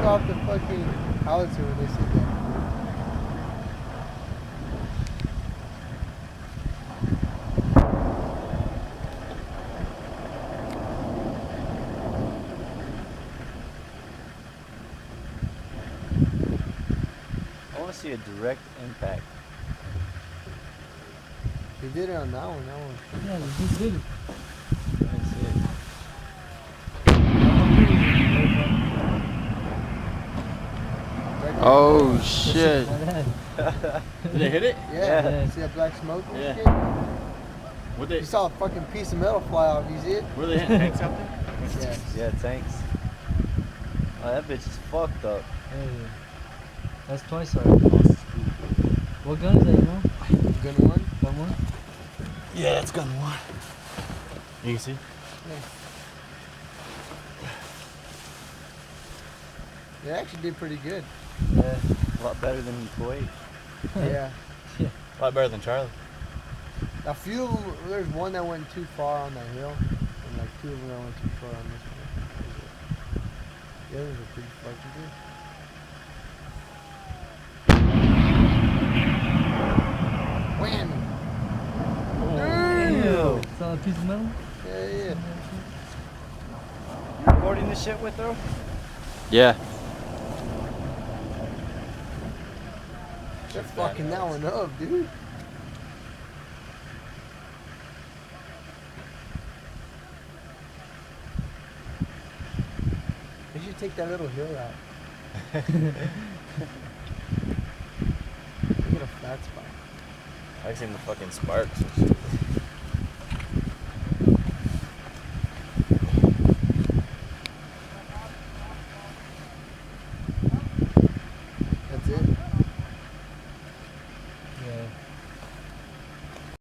off the fucking howitzer when they said that. I want to see a direct impact. They did it on that one. Yeah, they just did it. Let's see it. Right there. Oh shit. Did they hit it? Yeah. Yeah. See that black smoke and Yeah. shit? What they? You saw a fucking piece of metal fly off. You see it? Were they hitting tanks out there? Yeah. Yeah, tanks. Oh, that bitch is fucked up. Hey, that's twice already. What gun is that, you know? Gun one. Gun one? Yeah, it's gun one. You can see. They actually did pretty good. Yeah. A lot better than Kuwait. Yeah. A lot better than Charlie. A few of them, there's one that went too far on that hill, and like two of them that went too far on this one. The others are pretty fucking good. Whammy! Ew. Saw a piece of metal? Yeah, yeah. You recording this shit with her? Yeah. They're fucking that one up, dude. They should take that little hill out. Make it a flat spot. I seen the fucking sparks.